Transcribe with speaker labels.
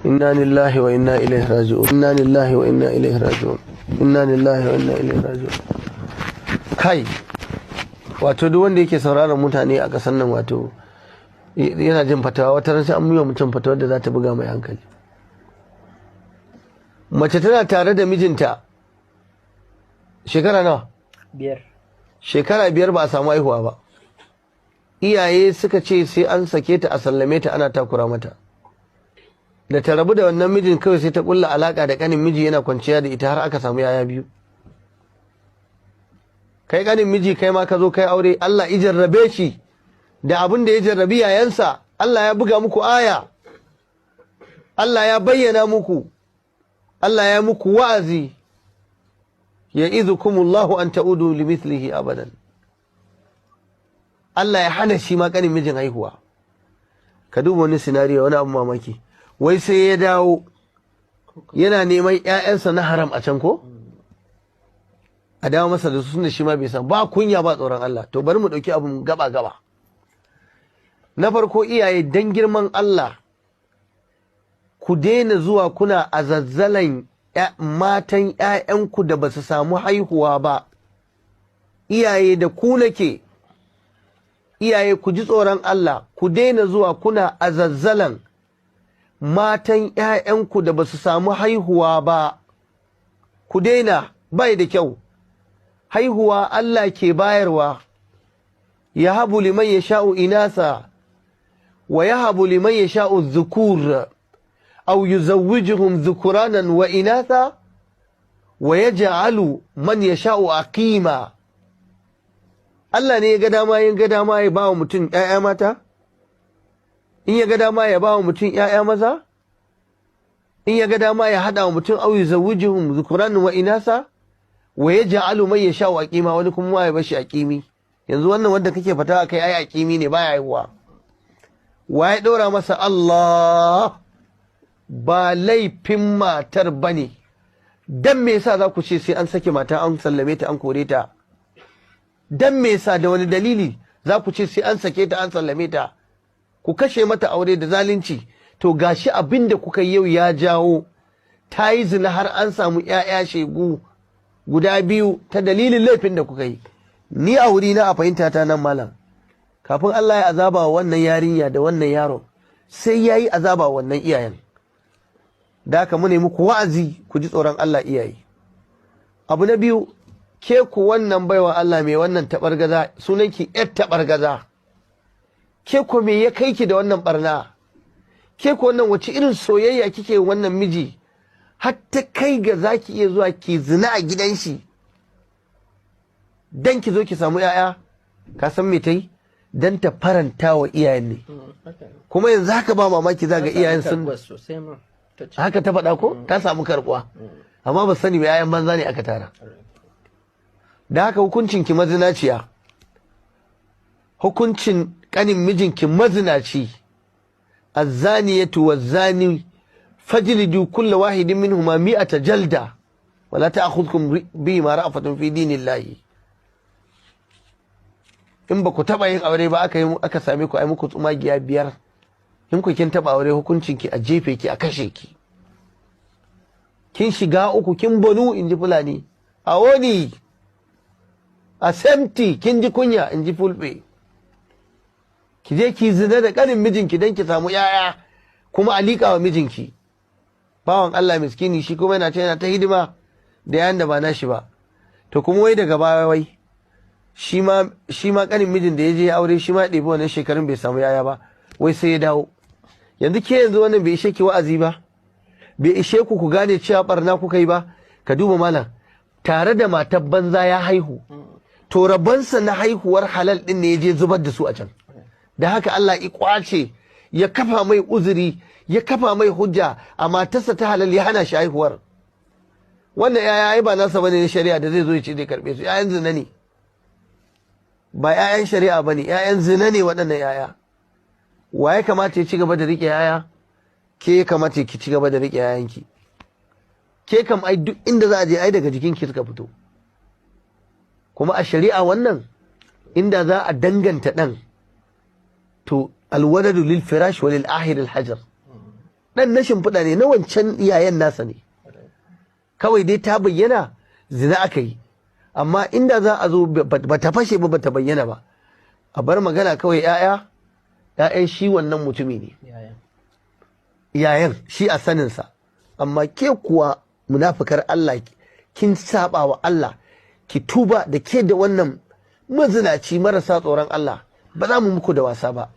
Speaker 1: inna lillahi wa inna ilaihi raji'un, inna lillahi wa inna ilaihi raji'un, inna lillahi wa inna ilaihi raji'un. Kai wato duk wanda yake sauraron mutane a ƙasar nan wato yana jin fatawa, wata ran sai an yi wa mutum fatawa da za ta buga mai hankali. Mace tana tare da mijinta shekara nawa?
Speaker 2: 5.
Speaker 1: Shekara 5 ba a samu haihuwa ba. Iyaye suka ce sai an sake ta a sallame ta, ana takura mata. Da ta rabu da wannan mijin kawai sai ta kulla alaka da kanin miji, yana kwanciya da ita har aka samu yaya 2. Kai kanin miji kai ma ka zo kai aure, Allah ya jarrabe shi da abin da ya jarrabi yayansa. Allah ya buga muku aya, Allah ya bayyana muku, Allah ya muku wa'azi, ya'izukumullahu an ta'udu limithlihi abadan. Allah ya hana shi ma kanin mijin haihuwa. Ka duba wani sinariyo, wani abu mamaki, wai sai ya dawo yana neman ƴaƴansa na haram a can ko a dawo masa da su, tunda shi ma bai san, ba kunya ba tsoron Allah. To bari mu ɗauki abun gaba gaba. Na farko, iyaye dan girman Allah ku daina zuwa kuna azazzalan matan ƴaƴanku da basu samu haihuwa ba. Iyaye da ku nake, iyaye ku ji tsoron Allah, ku daina zuwa kuna azazzalan matan ƴaƴanku da basu samu haihuwa ba. Ku daina, bai da kyau. Haihuwa Allah ke bayarwa, yahabu liman yasha'u inasa wa yahabu liman yasha'u dhukur aw yuzawwijuhum dhukuranan wa inatha wa yaj'alu man yasha'u aqima. Allah ne ya ga dama, yin ga dama ya ba wa mutum ƴaƴa mata, in ya ga dama ya ba wa mutum ƴaƴa maza, in ya ga dama ya hada wa mutum aw yuzawwijuhum dhukuranan wa inatha wa yaj'alu man yasha'u aqima, wani kuma ma ya bashi aqimi. Yanzu wannan wanda kake fata kai ai aqimi ne, baya haihuwa. Wa ya ɗora masa? Allah. Ba laifin matar bane. Dan me yasa za ku ce sai an sake mata, an sallame ta, an kore ta? Dan me yasa, da wani dalili za ku ce sai an sake ta, an sallame ta? Ku kashe mata aure da zalunci. To gashi abin da kuka yau ya jawo ta yi zina har an samu ƴaƴa shegu guda 2 ta dalilin laifin da kuka yi. Ni a wuri na, a fahimta ta nan malam, kafin Allah ya azaba wa wannan yarinya da wannan yaro, sai yayi azaba wa wannan iyayen. Da haka mu ne muku wa'azi, ku ji tsoron Allah iyaye. Abu na biyu, ke ku wannan baiwa Allah mai wannan tabargaza, sunanki yar tabargaza. Ke ku me ya kai ki da wannan barna? Ke ku wannan wace irin soyayya kike wannan miji har ta kai ga zaki iya zuwa ki zina a gidan shi dan ki zo ki samu yaya? Ka san me ta yi? Dan ta faranta wa iyayen ne. Kuma yanzu haka ba mamaki za ga iyayen sun haka ta faɗa ko ta samu karɓuwa, amma ba sani ba yayan banza ne aka tara. Da haka hukuncin ki mazinaciya, hukuncin kanin mijinki mazinaci. azzaniyatu wazzani fajlidu kulla wahidin minhuma 100 jalda wala ta'khudhukum bihima ra'fatun fi dinillahi. In ba ku taba yin aure ba aka same ku ai muku tsumagiya 5. In ku kin taba aure, hukuncin ki a jefe ki, a kashe ki. Kin shiga uku, kin banu, inji Fulani. A woni a semti, kin ji kunya, inji Fulbe. Ki je ki zina da kanin mijinki dan ki samu yaya, kuma a liƙa wa mijinki. Bawan Allah miskini shi kuma yana ta hidima da yayan da ba nashi ba. To kuma wai daga baya wai shi ma kanin mijin da ya je aure, shi ma ɗebi wannan shekarun bai samu yaya ba, wai sai ya dawo. Yanzu ke yanzu wannan bai ishe ki wa'azi ba? Bai ishe ku gane cewa barna kuka yi ba? Ka duba malam, tare da matar banza ya haihu, to rabansa na haihuwar halal din ne ya je zubar da su a can. Da haka Allah ya kwace, ya kafa mai uzuri, ya kafa mai hujja, a matarsa ta halal ya hana shi haihuwar. Wannan yaya ai ba nasa bane na shari'a da zai zo ya ce zai karbe su. Yayan zina ne, ba yayan shari'a bane, yayan zina ne waɗannan yaya. Wa ya kamata ya ci gaba da rike yaya? Ke ya kamata ki ci gaba da rike yayanki. Ke kam ai duk inda za a je ai daga jikin ki suka fito. Kuma a shari'a wannan, inda za a danganta ɗan, to alwadadu lil firash wa lil ahir al hajar. ɗan na shimfiɗa ne, na wancan iyayen nasa ne, kawai dai ta bayyana zina aka yi. Amma inda za a zo ba ta fashe ba ta bayyana ba, a bar magana kawai ‘ya'yan shi wannan mutumi ne, yayan shi a saninsa. Amma ke kuwa munafikar Allah, kin saba wa Allah, ki tuba da ke da wannan mazinaci marasa tsoron Allah, ba za mu muku da wasa ba.